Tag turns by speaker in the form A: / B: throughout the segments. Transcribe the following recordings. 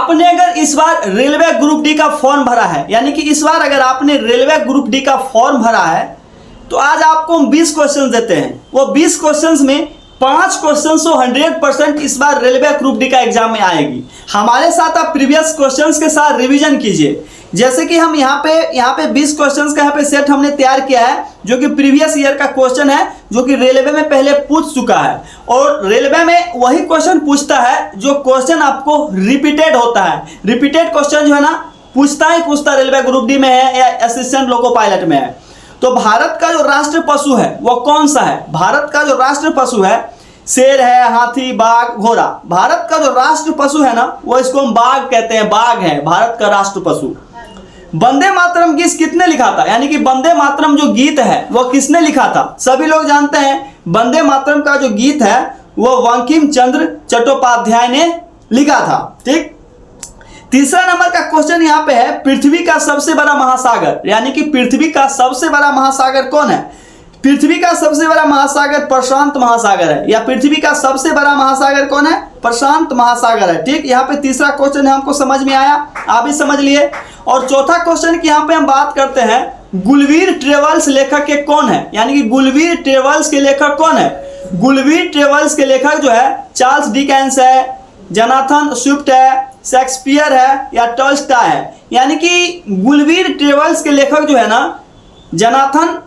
A: आपने अगर इस बार रेलवे ग्रुप डी का फॉर्म भरा है, यानी कि इस बार अगर आपने रेलवे ग्रुप डी का फॉर्म भरा है, तो आज आपको हम 20 क्वेश्चन देते हैं। वो 20 क्वेश्चंस में 5 क्वेश्चन तो 100% इस बार रेलवे ग्रुप डी का एग्जाम में आएगी। हमारे साथ आप प्रीवियस क्वेश्चंस के साथ रिवीजन कीजिए। जैसे कि हम यहाँ पे 20 क्वेश्चंस का यहाँ पे सेट हमने तैयार किया है, जो कि प्रीवियस ईयर का क्वेश्चन है, जो कि रेलवे में पहले पूछ चुका है। और रेलवे में वही क्वेश्चन पूछता है जो क्वेश्चन आपको रिपीटेड होता है। रिपीटेड क्वेश्चन जो है ना पूछता ही पूछता रेलवे ग्रुप डी में है या असिस्टेंट लोको पायलट में है। तो भारत का जो राष्ट्र पशु है वो कौन सा है? भारत का जो राष्ट्र पशु है शेर है, हाथी, बाघ, घोड़ा। भारत का जो राष्ट्र पशु है ना वो इसको हम बाघ कहते हैं, बाघ है भारत का राष्ट्र पशु। वंदे मातरम गीत किसने लिखा था? यानी कि वंदे मातरम जो गीत है वो किसने लिखा था? सभी लोग जानते हैं वंदे मातरम का जो गीत है वो बंकिम चंद्र चट्टोपाध्याय ने लिखा था। ठीक, तीसरा नंबर का क्वेश्चन यहाँ पे है, पृथ्वी का सबसे बड़ा महासागर, यानी कि पृथ्वी का सबसे बड़ा महासागर कौन है? पृथ्वी का सबसे बड़ा महासागर प्रशांत महासागर है, या पृथ्वी का सबसे बड़ा महासागर कौन है? प्रशांत महासागर है। ठीक, यहाँ पे तीसरा क्वेश्चन है, हमको समझ में आया, आप भी समझ लिए। और चौथा क्वेश्चन की यहाँ पे हम बात करते हैं, गुलवीर ट्रेवल्स लेखक के कौन है? यानी कि गुलवीर ट्रेवल्स के लेखक कौन है? गुलवीर ट्रेवल्स के लेखक जो है चार्ल्स डिकेंस है, जोनाथन स्विफ्ट है, शेक्सपियर है या टॉल्स्टॉय है। यानी कि गुलवीर ट्रेवल्स के लेखक जो है ना जोनाथन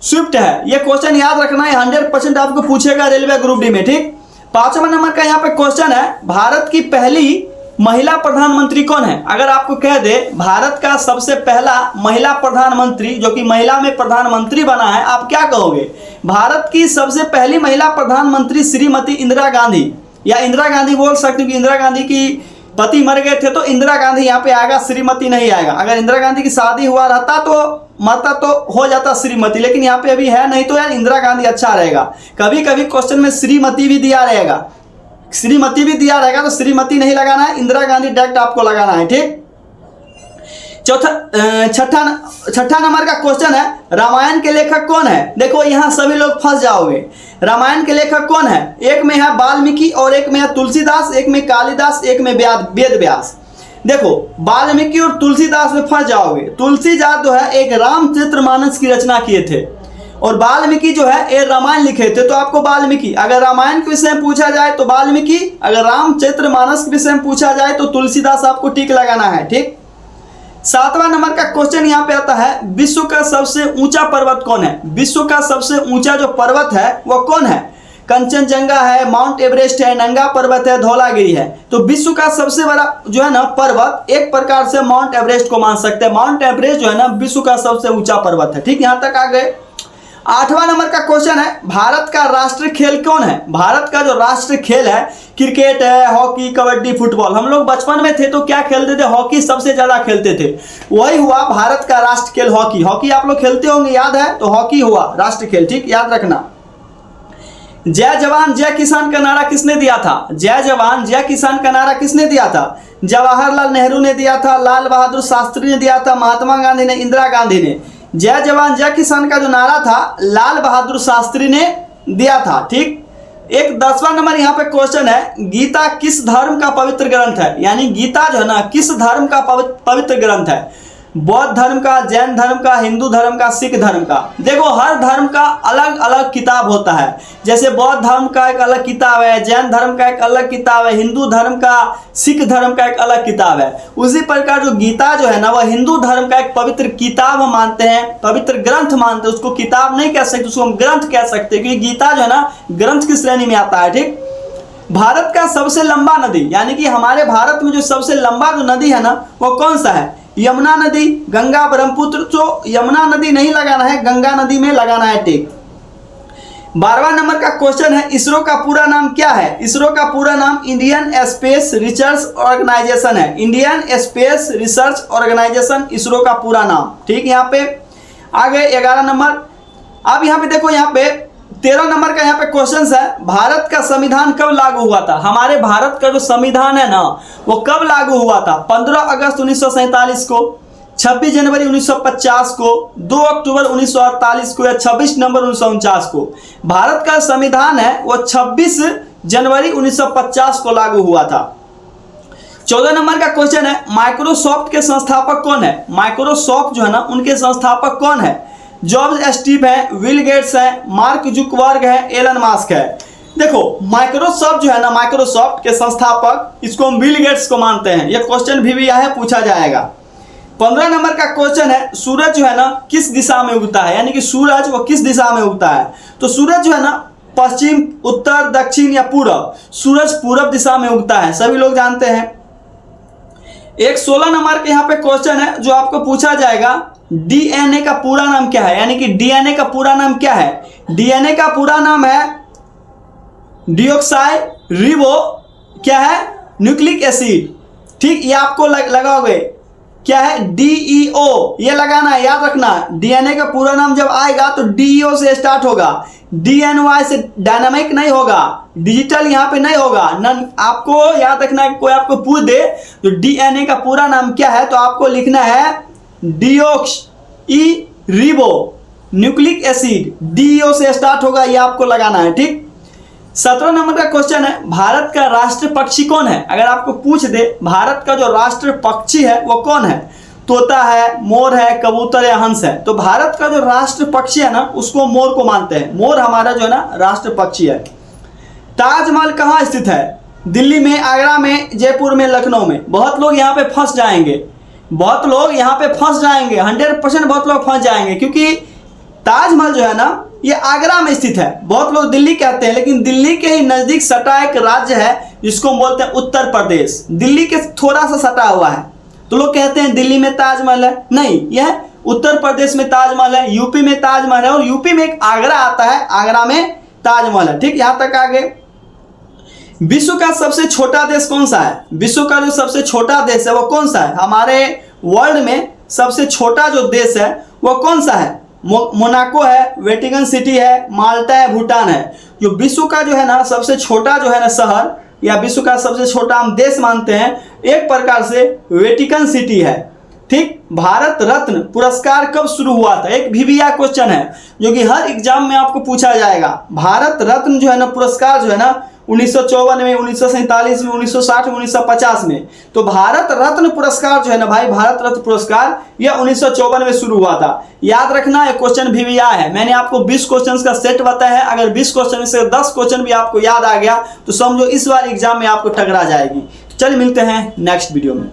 A: स्विफ्ट है। ये क्वेश्चन याद रखना है, 100% आपको पूछेगा रेलवे ग्रुप डी में। ठीक, 5वां नंबर का यहाँ पे क्वेश्चन है, भारत की पहली महिला प्रधानमंत्री कौन है? अगर आपको कह दे भारत का सबसे पहला महिला प्रधानमंत्री जो कि महिला में प्रधानमंत्री बना है, आप क्या कहोगे? भारत की सबसे पहली महिला प्रधानमंत्री श्रीमती इंदिरा गांधी, या इंदिरा गांधी बोल सकते हो कि इंदिरा गांधी की पति मर गए थे तो इंदिरा गांधी यहाँ पे आएगा, श्रीमती नहीं आएगा। अगर इंदिरा गांधी की शादी हुआ रहता तो मरता तो हो जाता श्रीमती, लेकिन यहाँ पे अभी है नहीं, तो यार इंदिरा गांधी अच्छा रहेगा। कभी कभी क्वेश्चन में श्रीमती भी दिया रहेगा, श्रीमती भी दिया रहेगा, तो श्रीमती नहीं लगाना है, इंदिरा गांधी डायरेक्ट आपको लगाना है। ठीक, छठा नंबर का क्वेश्चन है, रामायण के लेखक कौन है? देखो यहाँ सभी लोग फंस जाओगे। रामायण के लेखक कौन है? एक में है वाल्मीकि और एक में है तुलसीदास, एक में कालिदास, एक में वेद व्यास। देखो वाल्मीकि और तुलसीदास में फंस जाओगे। तुलसीदास जो है एक रामचरितमानस की रचना किए थे, और वाल्मीकि जो है ये रामायण लिखे थे, तो आपको वाल्मीकि, अगर रामायण के विषय में पूछा जाए तो वाल्मीकि, अगर रामचरितमानस के विषय में पूछा जाए तो तुलसीदास आपको टिक लगाना है। ठीक, 7वां नंबर का क्वेश्चन यहाँ पे आता है, विश्व का सबसे ऊंचा पर्वत कौन है? विश्व का सबसे ऊंचा जो पर्वत है वो कौन है? कंचनजंगा है, माउंट एवरेस्ट है, नंगा पर्वत है, धौलागिरी है। तो विश्व का सबसे बड़ा जो है ना पर्वत एक प्रकार से माउंट एवरेस्ट को मान सकते हैं। माउंट एवरेस्ट जो है ना विश्व का सबसे ऊंचा पर्वत है। ठीक, यहाँ तक आ गए। 8वां नंबर का क्वेश्चन है, भारत का राष्ट्रीय खेल कौन है? भारत का जो राष्ट्रीय खेल है, क्रिकेट है, हॉकी, कबड्डी, फुटबॉल। हम लोग बचपन में थे तो क्या खेलते थे? हॉकी सबसे ज्यादा खेलते थे। वही हुआ भारत का राष्ट्रीय खेल हॉकी। हॉकी आप लोग खेलते होंगे, याद है? तो हॉकी हुआ राष्ट्रीय खेल। ठीक, याद रखना। जय जवान जय किसान का नारा किसने दिया था? जय जवान जय किसान का नारा किसने दिया था? जवाहरलाल नेहरू ने दिया था, लाल बहादुर शास्त्री ने दिया था, महात्मा गांधी ने, इंदिरा गांधी ने। जय जवान जय किसान का जो नारा था लाल बहादुर शास्त्री ने दिया था। ठीक, एक 10वां नंबर यहाँ पे क्वेश्चन है, गीता किस धर्म का पवित्र ग्रंथ है? यानी गीता जो है ना किस धर्म का पवित्र ग्रंथ है? बौद्ध धर्म का, जैन धर्म का, हिंदू धर्म का, सिख धर्म का। देखो हर धर्म का अलग अलग किताब होता है। जैसे बौद्ध धर्म का एक अलग किताब है, जैन धर्म का एक अलग किताब है, हिंदू धर्म का, सिख धर्म का एक अलग किताब है। उसी प्रकार जो गीता जो है ना वह हिंदू धर्म का एक पवित्र किताब हम मानते हैं, पवित्र ग्रंथ मानते हैं। उसको किताब नहीं कह सकते, उसको हम ग्रंथ कह सकते हैं, क्योंकि गीता जो है ना ग्रंथ की श्रेणी में आता है। ठीक, भारत का सबसे लंबा नदी, यानी कि हमारे भारत में जो सबसे लंबा जो नदी है ना वो कौन सा है? यमुना नदी, गंगा, ब्रह्मपुत्र। तो यमुना नदी नहीं लगाना है, गंगा नदी में लगाना है। ठीक, 12वां नंबर का क्वेश्चन है, इसरो का पूरा नाम क्या है? इसरो का पूरा नाम इंडियन स्पेस रिसर्च ऑर्गेनाइजेशन है। Indian Space Research Organisation ISRO का पूरा नाम। ठीक, यहाँ पे आ गए 11 नंबर। अब यहाँ पे देखो, यहाँ पे 13 नंबर का यहाँ पे क्वेश्चन है, भारत का संविधान कब लागू हुआ था? हमारे भारत का जो संविधान है ना वो कब लागू हुआ था? 15 अगस्त 1947 को, 26 जनवरी 1950 को, 2 अक्टूबर 1948 को, या 26 नवंबर 1949 को। भारत का संविधान है वो 26 जनवरी 1950 को लागू हुआ था। 14 नंबर का क्वेश्चन है, माइक्रोसॉफ्ट के संस्थापक कौन है? माइक्रोसॉफ्ट जो है ना, उनके संस्थापक कौन है? जॉब्स स्टीव है, विल गेट्स है, मार्क जुकरबर्ग है, एलन मास्क है। देखो माइक्रोसॉफ्ट जो है ना, माइक्रोसॉफ्ट के संस्थापक, इसको हम बिल गेट्स को मानते हैं। यह क्वेश्चन भी है, पूछा जाएगा। 15 नंबर का क्वेश्चन है, सूरज जो है ना किस दिशा में उगता है? यानी कि सूरज वो किस दिशा में उगता है? तो सूरज जो है ना पश्चिम, उत्तर, दक्षिण या पूरब? सूरज पूरब दिशा में उगता है, सभी लोग जानते हैं। एक 16 नंबर के यहाँ पे क्वेश्चन है जो आपको पूछा जाएगा, डीएनए का पूरा नाम क्या है? यानी कि डीएनए का पूरा नाम क्या है? डीएनए का पूरा नाम है डीऑक्साई रिबो क्या है? Nucleic acid. ठीक, ये आपको लगाओगे क्या है? डीईओ, ये लगाना है, याद रखना। डीएनए का पूरा नाम जब आएगा तो डीईओ से स्टार्ट होगा, डीएनवाई से डायनामिक नहीं होगा, डिजिटल यहाँ पे नहीं होगा। नन आपको याद रखना है, कोई आपको पूछ दे तो डीएनए का पूरा नाम क्या है, तो आपको लिखना है deoxy ribo nucleic acid, DEO से स्टार्ट होगा, ये आपको लगाना है। ठीक, 17 नंबर का क्वेश्चन है, भारत का राष्ट्र पक्षी कौन है? अगर आपको पूछ दे भारत का जो राष्ट्र पक्षी है वो कौन है? तोता है, मोर है, कबूतर या हंस है? तो भारत का जो राष्ट्र पक्षी है ना, उसको मोर को मानते हैं। मोर हमारा जो है ना राष्ट्र पक्षी है। ताजमहल कहाँ स्थित है? दिल्ली में, आगरा में, जयपुर में, लखनऊ में? बहुत लोग यहाँ पे फंस जाएंगे, बहुत लोग यहाँ पे फंस जाएंगे, 100% बहुत लोग फंस जाएंगे, क्योंकि ताजमहल जो है ना ये आगरा में स्थित है। बहुत लोग दिल्ली कहते हैं, लेकिन दिल्ली के ही नजदीक सटा एक राज्य है जिसको हम बोलते हैं उत्तर प्रदेश। दिल्ली के थोड़ा सा सटा हुआ है, तो लोग कहते हैं दिल्ली में ताजमहल है, नहीं, यह उत्तर प्रदेश में ताजमहल है, यूपी में ताजमहल है, और यूपी में एक आगरा आता है, आगरा में ताजमहल है। ठीक, यहां तक आगे। विश्व का सबसे छोटा देश कौन सा है? विश्व का जो सबसे छोटा देश है वो कौन सा है? हमारे वर्ल्ड में सबसे छोटा जो देश है वो कौन सा है? मोनाको है, वेटिकन सिटी है, माल्टा है, भूटान है। जो विश्व का जो है ना सबसे छोटा जो है ना शहर, या विश्व का सबसे छोटा हम देश मानते हैं, एक प्रकार से वेटिकन सिटी है। ठीक, भारत रत्न पुरस्कार कब शुरू हुआ था? एक VBA क्वेश्चन है जो कि हर एग्जाम में आपको पूछा जाएगा। भारत रत्न जो है ना पुरस्कार जो है ना 1954 में, 1947 में, 1960 में, 1950 में। तो भारत रत्न पुरस्कार जो है ना भाई, भारत रत्न पुरस्कार यह 1954 में शुरू हुआ था। याद रखना, ये क्वेश्चन VBA है। मैंने आपको 20 क्वेश्चंस का सेट बताया है। अगर 20 क्वेश्चन से 10 क्वेश्चन भी आपको याद आ गया तो समझो इस बार एग्जाम में आपको टकरा जाएगी। चलिए मिलते हैं नेक्स्ट वीडियो में।